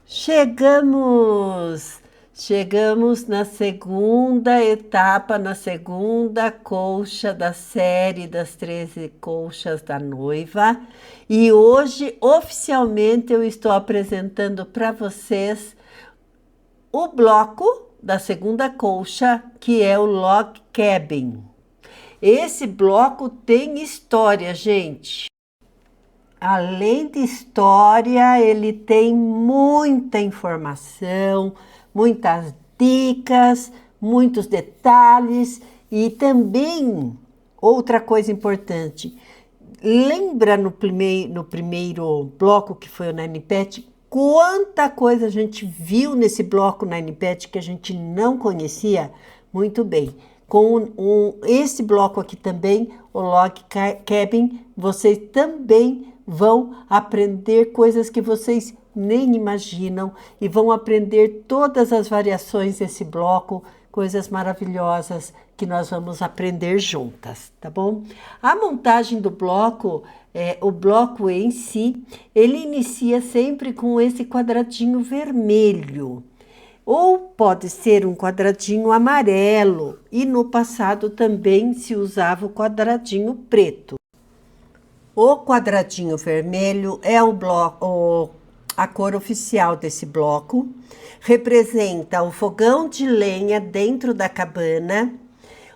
Chegamos! Chegamos na segunda etapa, na segunda colcha da série das 13 colchas da noiva. E hoje, oficialmente, eu estou apresentando para vocês o bloco da segunda colcha, que é o Log Cabin. Esse bloco tem história, gente. Além de história, ele tem muita informação, muitas dicas, muitos detalhes e também outra coisa importante. Lembra no primeiro bloco que foi o Nine Pet, quanta coisa a gente viu nesse bloco Nine Pet que a gente não conhecia? Muito bem. Com esse bloco aqui também, o Log Cabin, vocês também vão aprender coisas que vocês nem imaginam e vão aprender todas as variações desse bloco, coisas maravilhosas que nós vamos aprender juntas, tá bom? A montagem do bloco, o bloco em si, ele inicia sempre com esse quadradinho vermelho. Ou pode ser um quadradinho amarelo, e no passado também se usava o quadradinho preto. O quadradinho vermelho é a cor oficial desse bloco, representa o fogão de lenha dentro da cabana,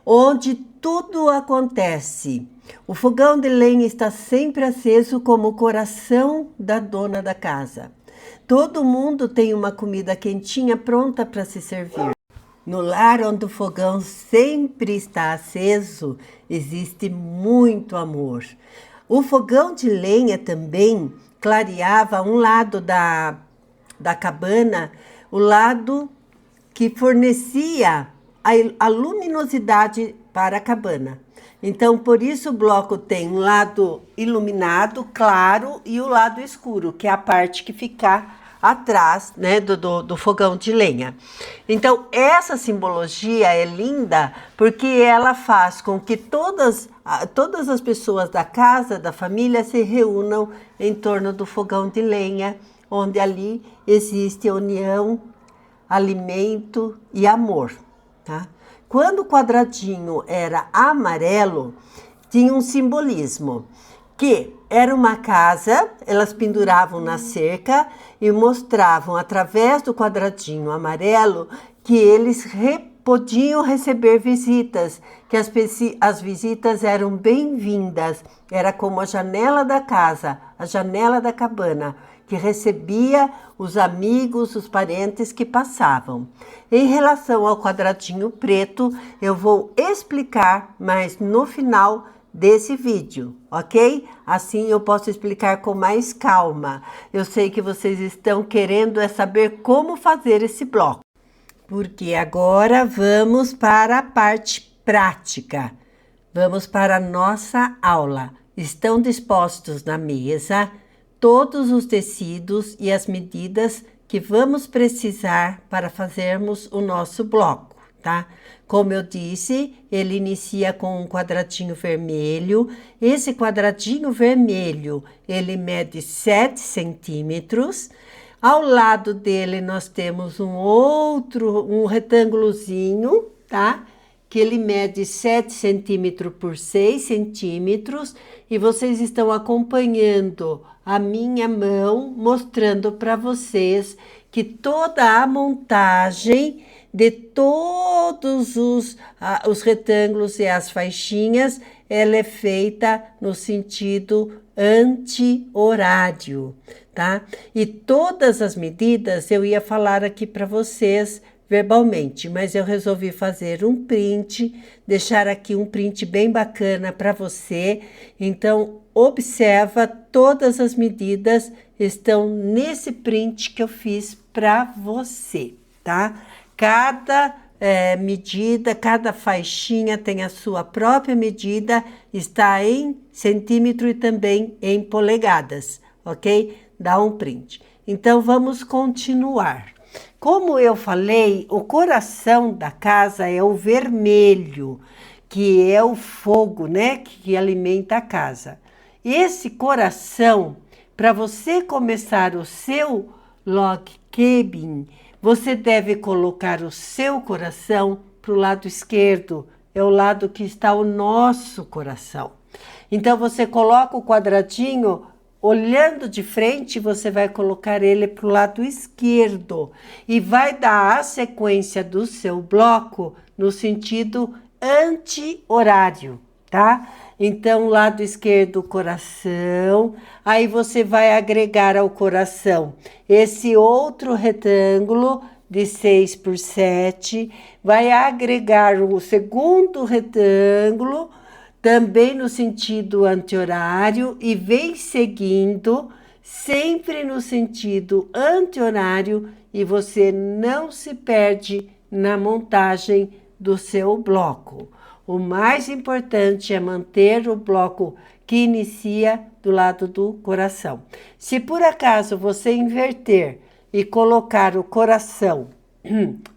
onde tudo acontece. O fogão de lenha está sempre aceso como o coração da dona da casa. Todo mundo tem uma comida quentinha pronta para se servir. No lar onde o fogão sempre está aceso, existe muito amor. O fogão de lenha também clareava um lado da cabana, o lado que fornecia a luminosidade para a cabana. Então, por isso o bloco tem um lado iluminado, claro, e o lado escuro, que é a parte que fica atrás, né, do fogão de lenha. Então, essa simbologia é linda porque ela faz com que todas as pessoas da casa, da família, se reúnam em torno do fogão de lenha, onde ali existe união, alimento e amor, tá? Quando o quadradinho era amarelo, tinha um simbolismo, que era uma casa, elas penduravam na cerca e mostravam através do quadradinho amarelo que eles podiam receber visitas, que as visitas eram bem-vindas, era como a janela da casa, a janela da cabana, que recebia os amigos, os parentes que passavam. Em relação ao quadradinho preto, eu vou explicar, mas no final desse vídeo, ok? Assim eu posso explicar com mais calma. Eu sei que vocês estão querendo saber como fazer esse bloco, porque agora vamos para a parte prática. Vamos para a nossa aula. Estão dispostos na mesa todos os tecidos e as medidas que vamos precisar para fazermos o nosso bloco, tá? Como eu disse, ele inicia com um quadradinho vermelho. Esse quadradinho vermelho, ele mede 7 centímetros. Ao lado dele nós temos um retângulozinho, tá? Que ele mede 7 centímetros por 6 centímetros. E vocês estão acompanhando a minha mão, mostrando para vocês que toda a montagem de todos os retângulos e as faixinhas, ela é feita no sentido anti-horário, tá? E todas as medidas eu ia falar aqui para vocês verbalmente, mas eu resolvi fazer um print, deixar aqui um print bem bacana para você. Então, observa, todas as medidas estão nesse print que eu fiz para você, tá? Cada medida, cada faixinha tem a sua própria medida, está em centímetro e também em polegadas, ok? Dá um print. Então, vamos continuar. Como eu falei, o coração da casa é o vermelho, que é o fogo, né, que alimenta a casa. Esse coração, para você começar o seu log cabin, você deve colocar o seu coração para o lado esquerdo, é o lado que está o nosso coração. Então, você coloca o quadradinho, olhando de frente, você vai colocar ele para o lado esquerdo e vai dar a sequência do seu bloco no sentido anti-horário, tá? Então, lado esquerdo, coração, aí você vai agregar ao coração esse outro retângulo de 6 por 7, vai agregar o segundo retângulo, também no sentido anti-horário, e vem seguindo, sempre no sentido anti-horário, e você não se perde na montagem do seu bloco. O mais importante é manter o bloco que inicia do lado do coração. Se por acaso você inverter e colocar o coração,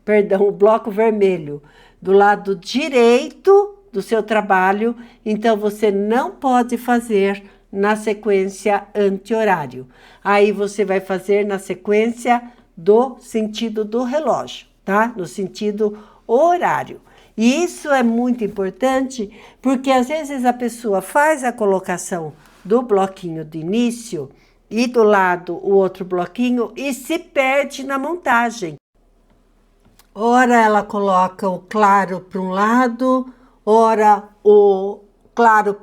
perdão, o bloco vermelho do lado direito do seu trabalho, então você não pode fazer na sequência anti-horário. Aí você vai fazer na sequência do sentido do relógio, tá? No sentido horário. E isso é muito importante porque às vezes a pessoa faz a colocação do bloquinho de início e do lado o outro bloquinho e se perde na montagem. Ora ela coloca o claro para um lado, ora o claro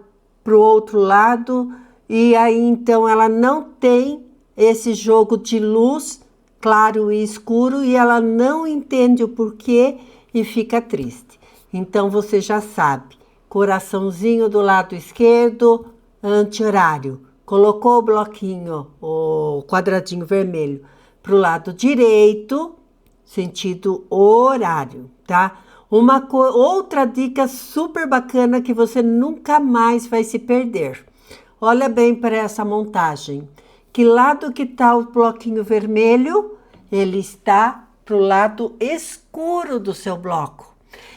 para o outro lado, e aí então ela não tem esse jogo de luz, claro e escuro, e ela não entende o porquê e fica triste. Então você já sabe, coraçãozinho do lado esquerdo, anti-horário. Colocou o bloquinho, o quadradinho vermelho, para o lado direito, sentido horário, tá? Outra dica super bacana que você nunca mais vai se perder. Olha bem para essa montagem. Que lado que está o bloquinho vermelho? Ele está para o lado escuro do seu bloco.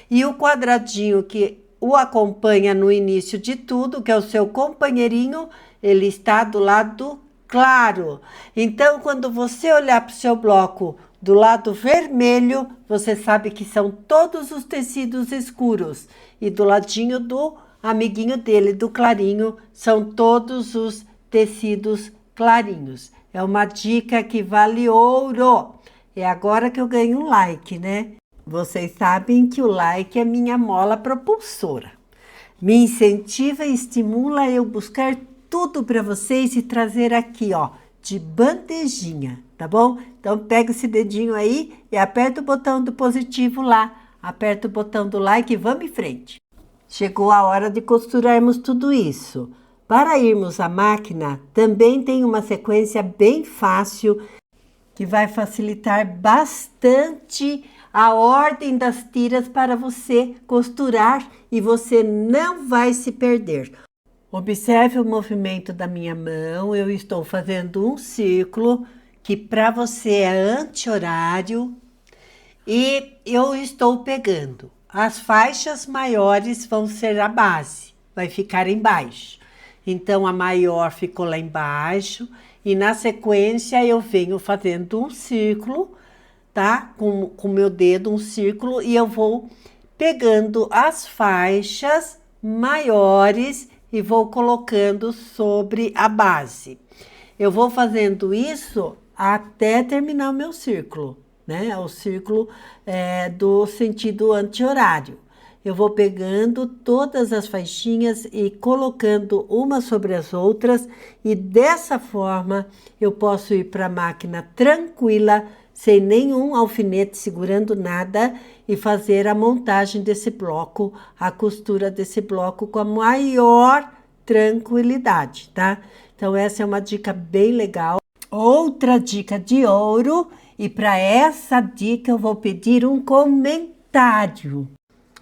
E o quadradinho que o acompanha no início de tudo, que é o seu companheirinho, ele está do lado claro. Então, quando você olhar para o seu bloco do lado vermelho, você sabe que são todos os tecidos escuros. E do ladinho do amiguinho dele, do clarinho, são todos os tecidos clarinhos. É uma dica que vale ouro. É agora que eu ganho um like, né? Vocês sabem que o like é minha mola propulsora. Me incentiva e estimula eu buscar tudo para vocês e trazer aqui, ó, de bandejinha, tá bom? Então pega esse dedinho aí e aperta o botão do positivo lá, aperta o botão do like e vamos em frente. Chegou a hora de costurarmos tudo isso. Para irmos à máquina, também tem uma sequência bem fácil que vai facilitar bastante a ordem das tiras para você costurar e você não vai se perder. Observe o movimento da minha mão, eu estou fazendo um círculo que para você é anti-horário e eu estou pegando. As faixas maiores vão ser a base, vai ficar embaixo. Então a maior ficou lá embaixo e na sequência eu venho fazendo um círculo, tá? Com o meu dedo, um círculo, e eu vou pegando as faixas maiores e vou colocando sobre a base. Eu vou fazendo isso até terminar o meu círculo, né? O círculo do sentido anti-horário. Eu vou pegando todas as faixinhas e colocando uma sobre as outras e dessa forma eu posso ir para a máquina tranquila, sem nenhum alfinete segurando nada e fazer a montagem desse bloco, a costura desse bloco com a maior tranquilidade, tá? Então essa é uma dica bem legal. Outra dica de ouro, e para essa dica eu vou pedir um comentário.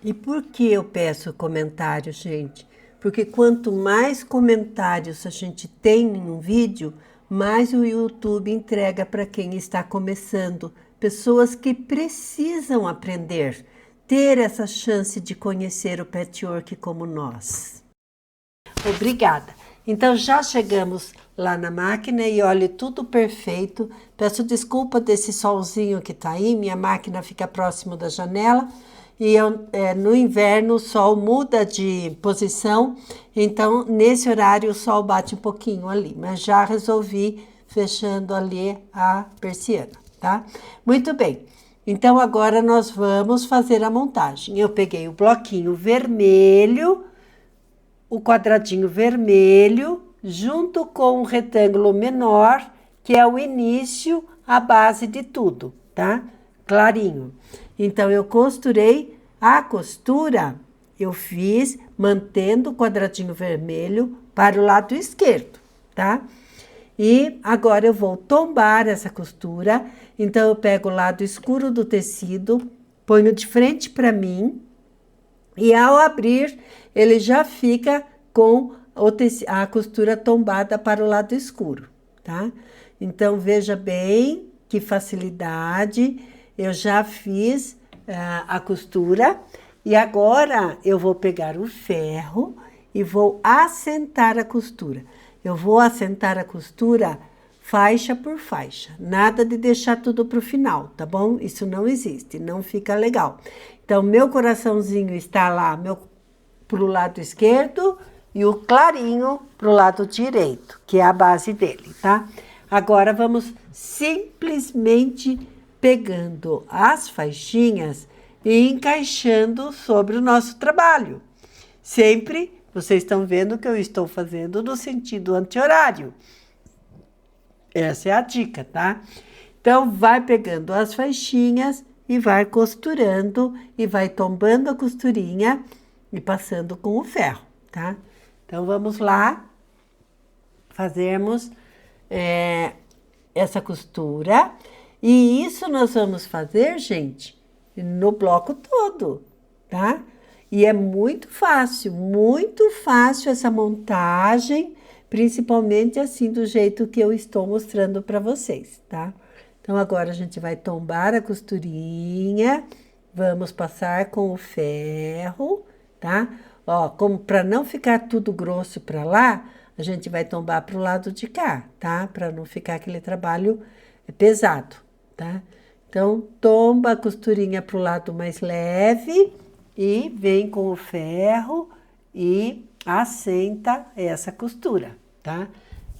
E por que eu peço comentário, gente? Porque quanto mais comentários a gente tem em um vídeo, mais o YouTube entrega para quem está começando. Pessoas que precisam aprender, ter essa chance de conhecer o patchwork como nós. Obrigada! Então, já chegamos lá na máquina e olha, tudo perfeito. Peço desculpa desse solzinho que tá aí, minha máquina fica próximo da janela. E no inverno o sol muda de posição, então nesse horário o sol bate um pouquinho ali. Mas já resolvi fechando ali a persiana, tá? Muito bem. Então, agora nós vamos fazer a montagem. Eu peguei o bloquinho vermelho, o quadradinho vermelho, junto com o retângulo menor, que é o início, a base de tudo, tá? Clarinho. Então, eu costurei a costura, eu fiz mantendo o quadradinho vermelho para o lado esquerdo, tá? E agora eu vou tombar essa costura. Então, eu pego o lado escuro do tecido, ponho de frente para mim e ao abrir, ele já fica com a costura tombada para o lado escuro, tá? Então, veja bem que facilidade. Eu já fiz a costura e agora eu vou pegar o ferro e vou assentar a costura. Eu vou assentar a costura faixa por faixa, nada de deixar tudo para o final, tá bom? Isso não existe, não fica legal. Então, meu coraçãozinho está lá pro lado esquerdo e o clarinho pro lado direito, que é a base dele, tá? Agora, vamos simplesmente pegando as faixinhas e encaixando sobre o nosso trabalho. Sempre, vocês estão vendo que eu estou fazendo no sentido anti-horário. Essa é a dica, tá? Então, vai pegando as faixinhas e vai costurando e vai tombando a costurinha e passando com o ferro, tá? Então, vamos lá fazermos essa costura. E isso nós vamos fazer, gente, no bloco todo, tá? E é muito fácil essa montagem, principalmente assim do jeito que eu estou mostrando para vocês, tá? Então, agora a gente vai tombar a costurinha, vamos passar com o ferro, tá? Ó, como para não ficar tudo grosso para lá, a gente vai tombar para o lado de cá, tá? Para não ficar aquele trabalho pesado, tá? Então, tomba a costurinha para o lado mais leve e vem com o ferro e assenta essa costura, tá?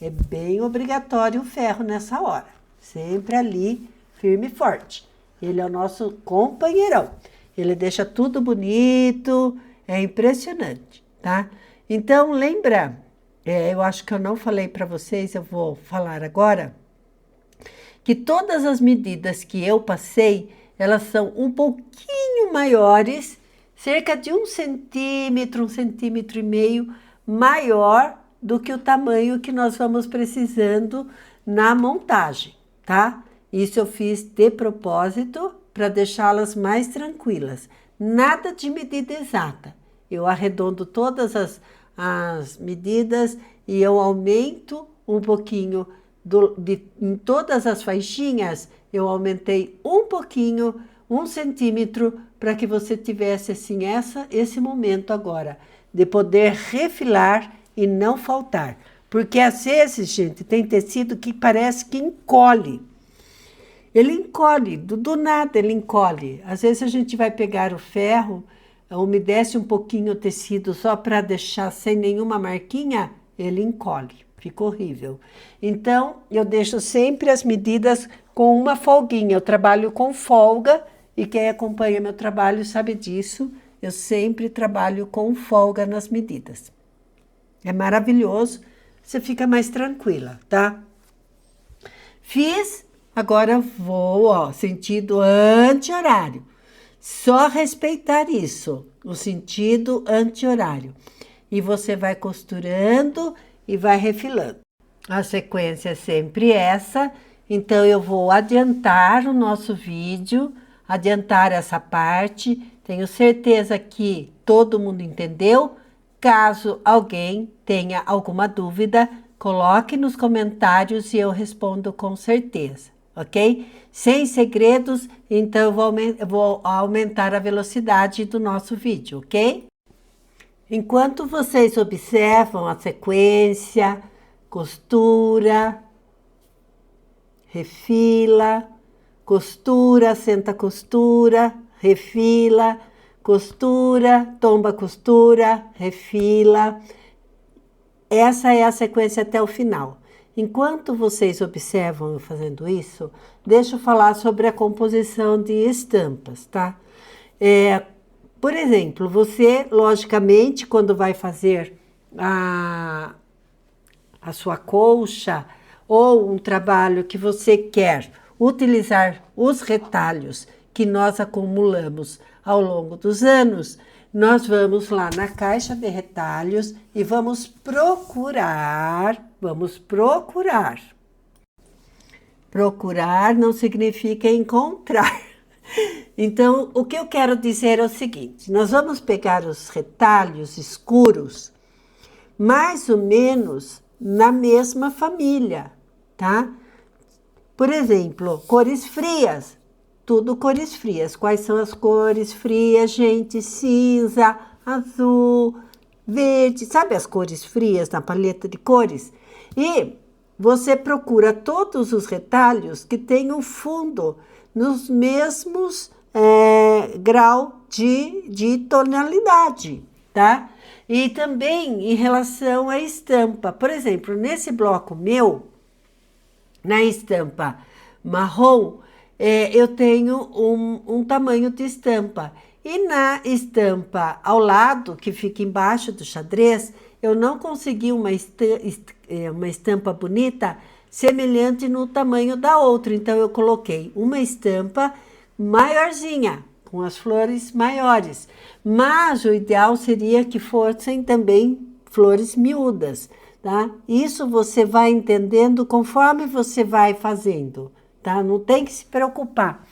É bem obrigatório o ferro nessa hora, sempre ali, firme e forte. Ele é o nosso companheirão, ele deixa tudo bonito, é impressionante, tá? Então, lembra, eu acho que eu não falei para vocês, eu vou falar agora, que todas as medidas que eu passei, elas são um pouquinho maiores, cerca de 1 centímetro e meio maior do que o tamanho que nós vamos precisando na montagem, tá? Isso eu fiz de propósito para deixá-las mais tranquilas. Nada de medida exata. Eu arredondo todas as medidas e eu aumento um pouquinho em todas as faixinhas, eu aumentei um pouquinho, 1 centímetro, para que você tivesse assim esse momento agora, de poder refilar e não faltar. Porque às vezes, gente, tem tecido que parece que encolhe. Ele encolhe, do nada ele encolhe. Às vezes a gente vai pegar o ferro, umedece um pouquinho o tecido só para deixar sem nenhuma marquinha, ele encolhe. Fica horrível. Então, eu deixo sempre as medidas com uma folguinha. Eu trabalho com folga e quem acompanha meu trabalho sabe disso. Eu sempre trabalho com folga nas medidas. É maravilhoso, você fica mais tranquila, tá? Fiz, agora vou, ó, sentido anti-horário. Só respeitar isso, o sentido anti-horário. E você vai costurando e vai refilando. A sequência é sempre essa, então eu vou adiantar o nosso vídeo, adiantar essa parte. Tenho certeza que todo mundo entendeu. Caso alguém tenha alguma dúvida, coloque nos comentários e eu respondo com certeza, ok? Sem segredos, então eu vou aumentar a velocidade do nosso vídeo, ok? Enquanto vocês observam a sequência, costura, refila, costura, senta costura, refila, costura, tomba costura, refila. Essa é a sequência até o final. Enquanto vocês observam eu fazendo isso, deixa eu falar sobre a composição de estampas, tá? Por exemplo, você, logicamente, quando vai fazer a sua colcha ou um trabalho que você quer utilizar os retalhos que nós acumulamos ao longo dos anos, nós vamos lá na caixa de retalhos e vamos procurar. Procurar não significa encontrar. Então, o que eu quero dizer é o seguinte: nós vamos pegar os retalhos escuros, mais ou menos na mesma família, tá? Por exemplo, cores frias, tudo cores frias. Quais são as cores frias, gente? Cinza, azul, verde, sabe as cores frias na paleta de cores? E você procura todos os retalhos que tenham fundo nos mesmos grau de tonalidade, tá? E também em relação à estampa. Por exemplo, nesse bloco meu, na estampa marrom, eu tenho um tamanho de estampa. E na estampa ao lado, que fica embaixo do xadrez, eu não consegui uma estampa bonita semelhante no tamanho da outra. Então, eu coloquei uma estampa maiorzinha, com as flores maiores. Mas o ideal seria que fossem também flores miúdas, tá? Isso você vai entendendo conforme você vai fazendo, tá? Não tem que se preocupar.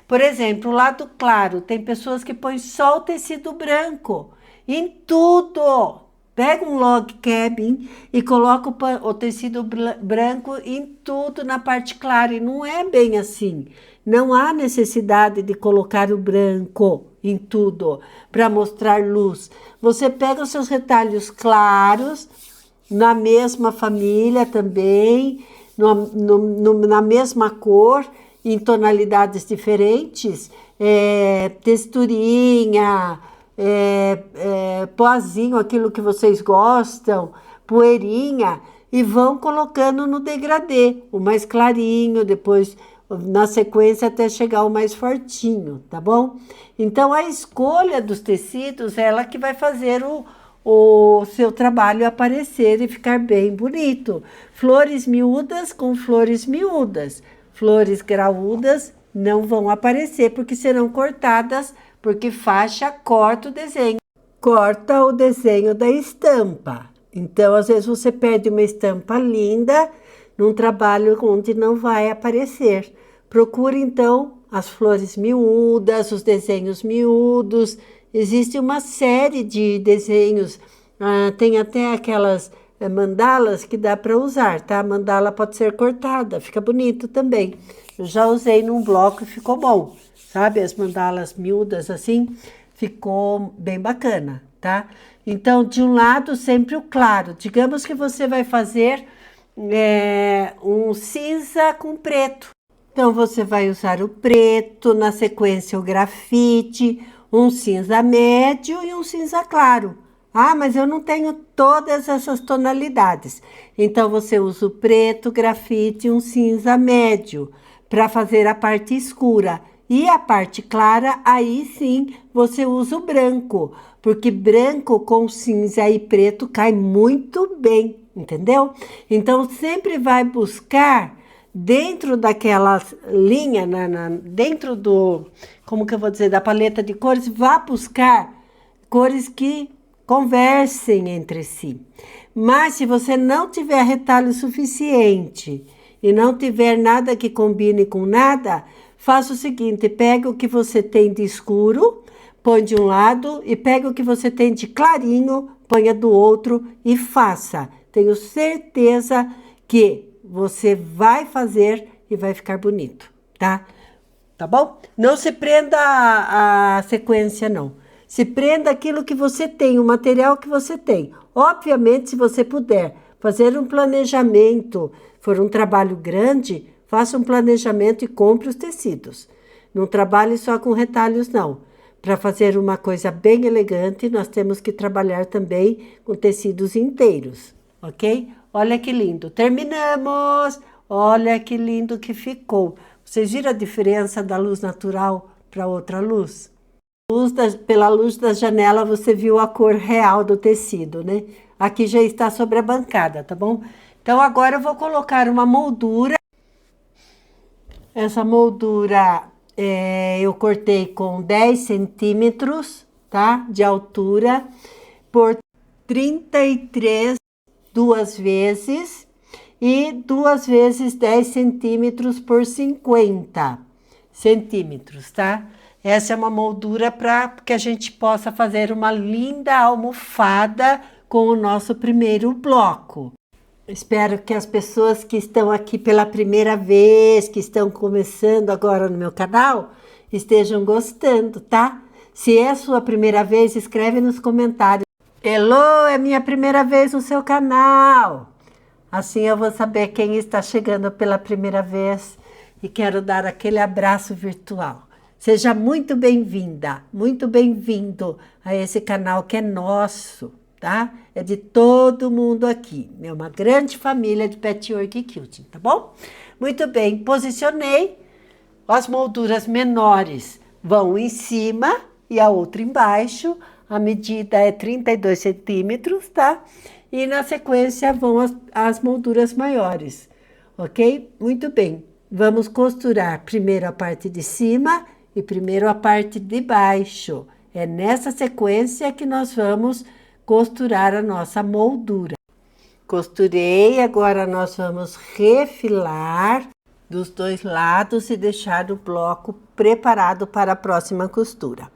Por exemplo, o lado claro, tem pessoas que põem só o tecido branco em tudo. Pega um log cabin e coloca o tecido branco em tudo na parte clara. E não é bem assim. Não há necessidade de colocar o branco em tudo para mostrar luz. Você pega os seus retalhos claros, na mesma família também, na mesma cor, em tonalidades diferentes, texturinha, pozinho, aquilo que vocês gostam, poeirinha, e vão colocando no degradê, o mais clarinho, depois na sequência até chegar o mais fortinho, tá bom? Então a escolha dos tecidos é ela que vai fazer o seu trabalho aparecer e ficar bem bonito. Flores miúdas com flores miúdas, flores graúdas não vão aparecer porque serão cortadas, porque faixa corta o desenho da estampa. Então, às vezes você perde uma estampa linda num trabalho onde não vai aparecer. Procure, então, as flores miúdas, os desenhos miúdos. Existe uma série de desenhos, tem até aquelas mandalas que dá para usar, tá? A mandala pode ser cortada, fica bonito também. Eu já usei num bloco e ficou bom, sabe? As mandalas miúdas assim, ficou bem bacana, tá? Então, de um lado, sempre o claro. Digamos que você vai fazer um cinza com preto. Então, você vai usar o preto, na sequência o grafite, um cinza médio e um cinza claro. Ah, mas eu não tenho todas essas tonalidades. Então, você usa o preto, grafite e um cinza médio para fazer a parte escura. E a parte clara, aí sim, você usa o branco, porque branco com cinza e preto cai muito bem, entendeu? Então, sempre vai buscar dentro daquela linha, dentro como que eu vou dizer, da paleta de cores, vá buscar cores que conversem entre si. Mas se você não tiver retalho suficiente e não tiver nada que combine com nada, faça o seguinte: pega o que você tem de escuro, põe de um lado, e pega o que você tem de clarinho, ponha do outro e faça. Tenho certeza que você vai fazer e vai ficar bonito, tá? Tá bom? Não se prenda à sequência, não. Se prenda aquilo que você tem, o material que você tem. Obviamente, se você puder fazer um planejamento, for um trabalho grande, faça um planejamento e compre os tecidos. Não trabalhe só com retalhos, não. Para fazer uma coisa bem elegante, nós temos que trabalhar também com tecidos inteiros, ok? Olha que lindo. Terminamos! Olha que lindo que ficou. Vocês viram a diferença da luz natural para outra luz? Pela luz da janela você viu a cor real do tecido, né? Aqui já está sobre a bancada, tá bom? Então agora eu vou colocar uma moldura. Essa moldura eu cortei com 10 centímetros, tá? De altura, por 33 duas vezes e 2 vezes 10 centímetros por 50 centímetros, tá? Essa é uma moldura para que a gente possa fazer uma linda almofada com o nosso primeiro bloco. Espero que as pessoas que estão aqui pela primeira vez, que estão começando agora no meu canal, estejam gostando, tá? Se é a sua primeira vez, escreve nos comentários. Hello, é minha primeira vez no seu canal. Assim eu vou saber quem está chegando pela primeira vez e quero dar aquele abraço virtual. Seja muito bem-vinda, muito bem-vindo a esse canal que é nosso, tá? É de todo mundo aqui. É uma grande família de Patchwork Quilting, tá bom? Muito bem, posicionei. As molduras menores vão em cima e a outra embaixo. A medida é 32 centímetros, tá? E na sequência vão as molduras maiores, ok? Muito bem. Vamos costurar primeiro a parte de cima e primeiro a parte de baixo. É nessa sequência que nós vamos costurar a nossa moldura. Costurei, agora nós vamos refilar dos dois lados e deixar o bloco preparado para a próxima costura.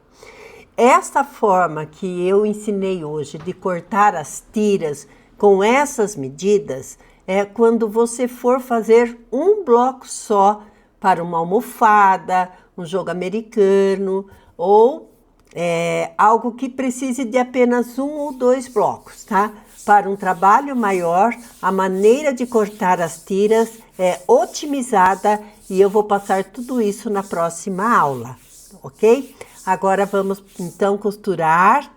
Esta forma que eu ensinei hoje de cortar as tiras com essas medidas é quando você for fazer um bloco só para uma almofada, um jogo americano ou algo que precise de apenas 1 ou 2 blocos, tá? Para um trabalho maior, a maneira de cortar as tiras é otimizada e eu vou passar tudo isso na próxima aula, ok? Agora vamos então costurar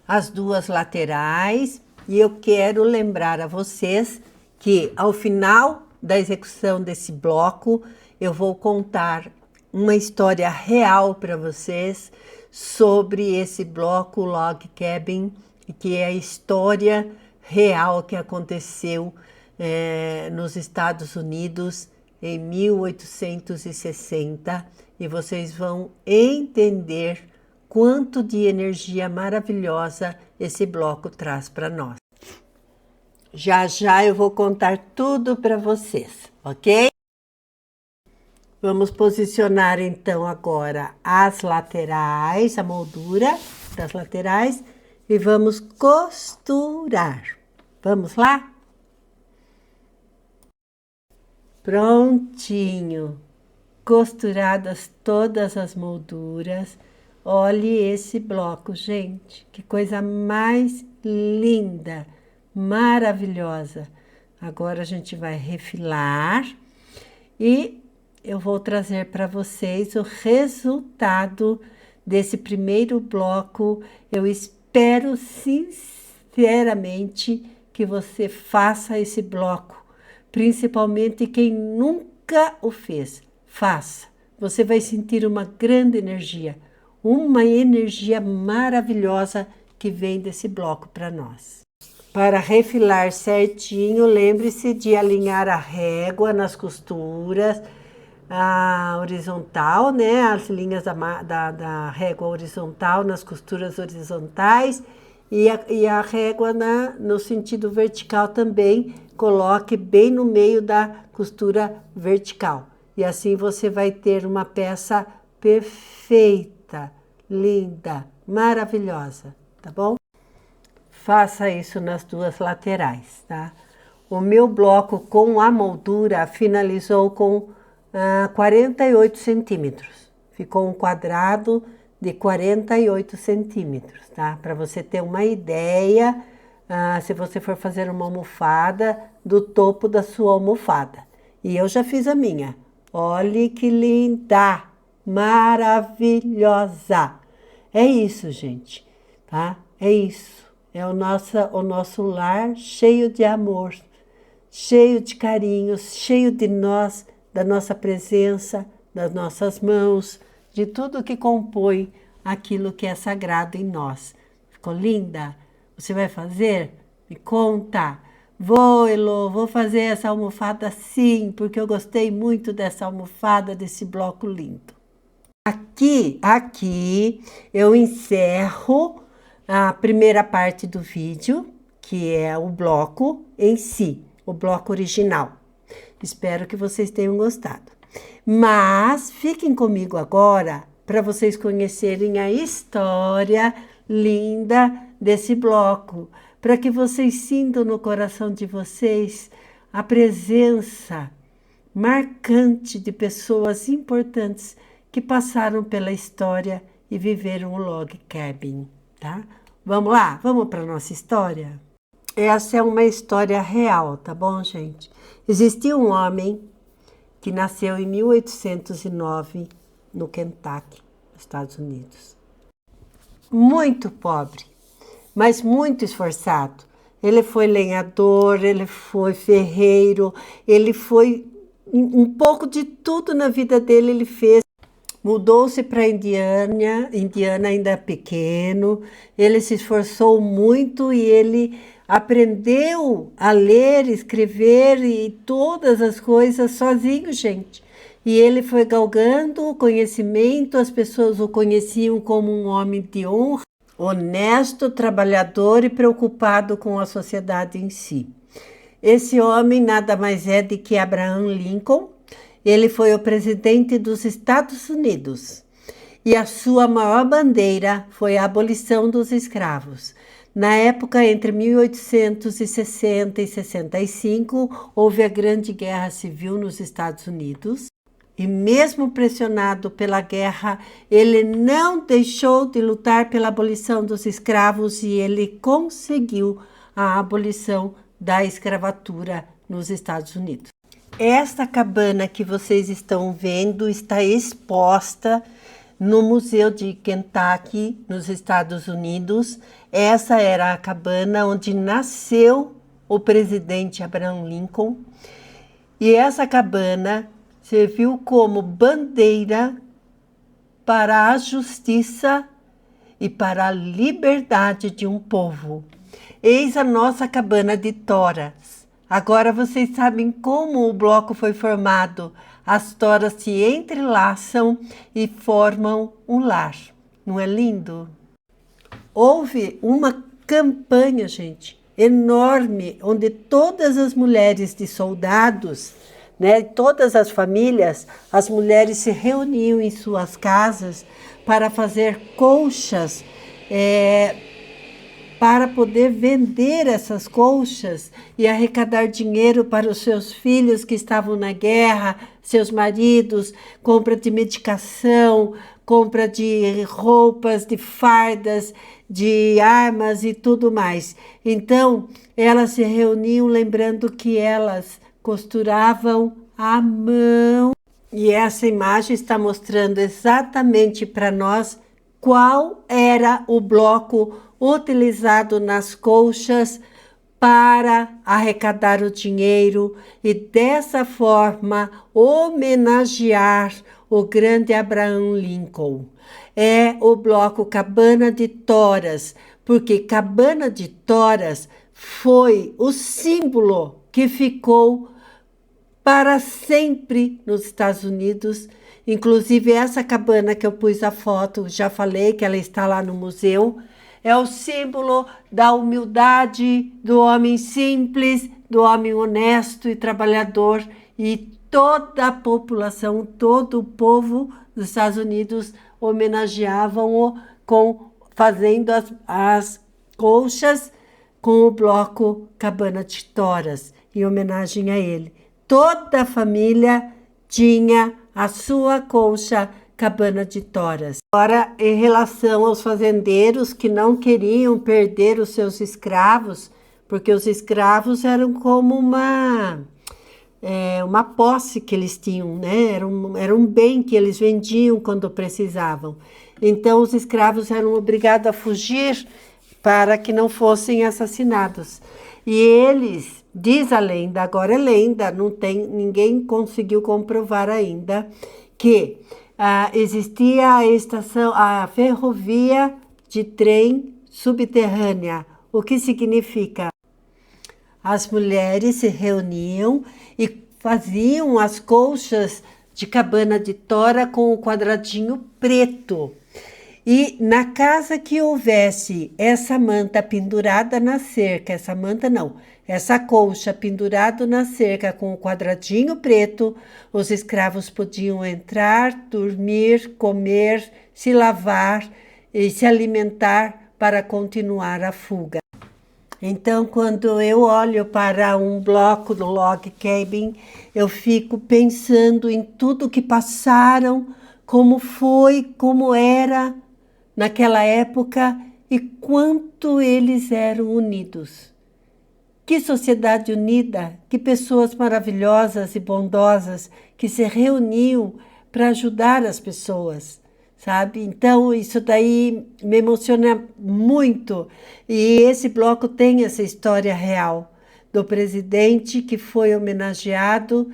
as duas laterais e eu quero lembrar a vocês que ao final da execução desse bloco eu vou contar uma história real para vocês sobre esse bloco Log Cabin, que é a história real que aconteceu nos Estados Unidos em 1860 e vocês vão entender quanto de energia maravilhosa esse bloco traz para nós. Já já eu vou contar tudo para vocês, ok? Vamos posicionar então agora as laterais, a moldura das laterais e vamos costurar. Vamos lá? Prontinho, costuradas todas as molduras. Olhe esse bloco, gente, que coisa mais linda, maravilhosa. Agora a gente vai refilar e eu vou trazer para vocês o resultado desse primeiro bloco. Eu espero sinceramente que você faça esse bloco, principalmente quem nunca o fez. Faça. Você vai sentir uma grande energia, uma energia maravilhosa que vem desse bloco para nós. Para refilar certinho, lembre-se de alinhar a régua nas costuras, a horizontal, né? As linhas da régua horizontal nas costuras horizontais e a régua no sentido vertical também, coloque bem no meio da costura vertical. E assim você vai ter uma peça perfeita, linda, maravilhosa, tá bom? Faça isso nas duas laterais, tá? O meu bloco com a moldura finalizou com 48 centímetros. Ficou um quadrado de 48 centímetros, tá? Para você ter uma ideia, se você for fazer uma almofada, do topo da sua almofada. E eu já fiz a minha. Olhe que linda! Maravilhosa! É isso, gente, tá? É isso. É o nosso lar cheio de amor, cheio de carinhos, cheio de nós, da nossa presença, das nossas mãos, de tudo que compõe aquilo que é sagrado em nós. Ficou linda? Você vai fazer? Me conta. Vou, Elô, vou fazer essa almofada sim, porque eu gostei muito dessa almofada, desse bloco lindo. Aqui eu encerro a primeira parte do vídeo, que é o bloco em si, o bloco original. Espero que vocês tenham gostado. Mas fiquem comigo agora para vocês conhecerem a história linda desse bloco, para que vocês sintam no coração de vocês a presença marcante de pessoas importantes que passaram pela história e viveram o log cabin, tá? Vamos lá? Vamos para a nossa história? Essa é uma história real, tá bom, gente? Existia um homem que nasceu em 1809 no Kentucky, Estados Unidos. Muito pobre, mas muito esforçado. Ele foi lenhador, ele foi ferreiro, ele foi um pouco de tudo na vida dele ele fez. Mudou-se para Indiana ainda pequeno, ele se esforçou muito e ele aprendeu a ler, escrever e todas as coisas sozinho, gente. E ele foi galgando o conhecimento, as pessoas o conheciam como um homem de honra, honesto, trabalhador e preocupado com a sociedade em si. Esse homem nada mais é do que Abraham Lincoln. Ele foi o presidente dos Estados Unidos e a sua maior bandeira foi a abolição dos escravos. Na época, entre 1860 e 65, houve a Grande Guerra Civil nos Estados Unidos. E mesmo pressionado pela guerra, ele não deixou de lutar pela abolição dos escravos e ele conseguiu a abolição da escravatura nos Estados Unidos. Esta cabana que vocês estão vendo está exposta no Museu de Kentucky, nos Estados Unidos. Essa era a cabana onde nasceu o presidente Abraham Lincoln. E essa cabana serviu como bandeira para a justiça e para a liberdade de um povo. Eis a nossa cabana de toras. Agora vocês sabem como o bloco foi formado. As toras se entrelaçam e formam um lar. Não é lindo? Houve uma campanha, gente, enorme, onde todas as mulheres de soldados, né, todas as famílias, as mulheres se reuniam em suas casas para fazer colchas, para poder vender essas colchas e arrecadar dinheiro para os seus filhos que estavam na guerra, seus maridos, compra de medicação, compra de roupas, de fardas, de armas e tudo mais. Então, elas se reuniam lembrando que elas costuravam à mão. E essa imagem está mostrando exatamente para nós qual era o bloco utilizado nas colchas para arrecadar o dinheiro e dessa forma homenagear o grande Abraham Lincoln. É o bloco Cabana de Toras, porque Cabana de Toras foi o símbolo que ficou para sempre nos Estados Unidos. Inclusive essa cabana que eu pus a foto, já falei que ela está lá no museu, é o símbolo da humildade do homem simples, do homem honesto e trabalhador, e toda a população, todo o povo dos Estados Unidos homenageavam-o fazendo as colchas com o bloco Cabana de Toras, em homenagem a ele. Toda a família tinha a sua colcha cabana de toras. Agora, em relação aos fazendeiros que não queriam perder os seus escravos, porque os escravos eram como uma posse que eles tinham, né? Era um bem que eles vendiam quando precisavam. Então, os escravos eram obrigados a fugir para que não fossem assassinados. E eles, diz a lenda, agora é lenda, ninguém conseguiu comprovar ainda, que existia a ferrovia de trem subterrânea. O que significa? As mulheres se reuniam e faziam as colchas de cabana de tora com o quadradinho preto. E na casa que houvesse essa manta pendurada na cerca, essa colcha pendurada na cerca com o quadradinho preto, os escravos podiam entrar, dormir, comer, se lavar e se alimentar para continuar a fuga. Então, quando eu olho para um bloco do log cabin, eu fico pensando em tudo que passaram, como foi, como era naquela época e quanto eles eram unidos. Que sociedade unida, que pessoas maravilhosas e bondosas que se reuniam para ajudar as pessoas, sabe? Então, isso daí me emociona muito. E esse bloco tem essa história real do presidente que foi homenageado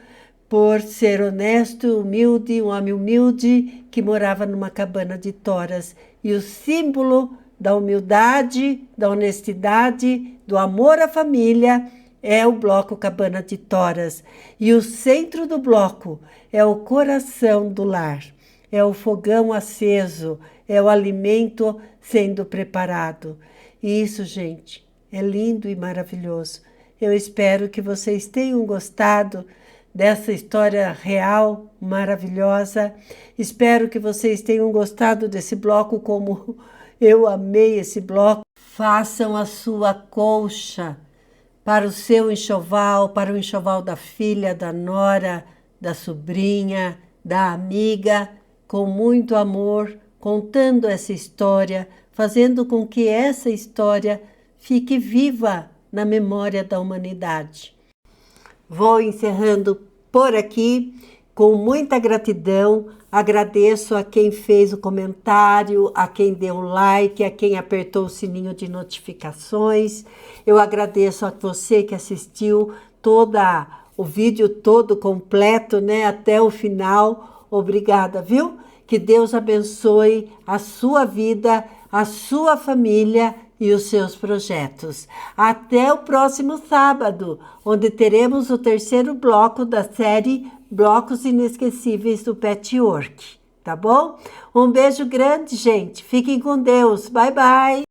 por ser honesto, humilde, um homem humilde que morava numa cabana de toras. E o símbolo da humildade, da honestidade, do amor à família é o bloco Cabana de Toras. E o centro do bloco é o coração do lar, é o fogão aceso, é o alimento sendo preparado. E isso, gente, é lindo e maravilhoso. Eu espero que vocês tenham gostado dessa história real, maravilhosa. Espero que vocês tenham gostado desse bloco como eu amei esse bloco. Façam a sua colcha para o seu enxoval, para o enxoval da filha, da nora, da sobrinha, da amiga, com muito amor, contando essa história, fazendo com que essa história fique viva na memória da humanidade. Vou encerrando por aqui, com muita gratidão. Agradeço a quem fez o comentário, a quem deu um like, a quem apertou o sininho de notificações. Eu agradeço a você que assistiu o vídeo todo completo, né, até o final. Obrigada, viu? Que Deus abençoe a sua vida, a sua família e os seus projetos. Até o próximo sábado, onde teremos o terceiro bloco da série Blocos Inesquecíveis do Patchwork, tá bom? Um beijo grande, gente. Fiquem com Deus. Bye, bye.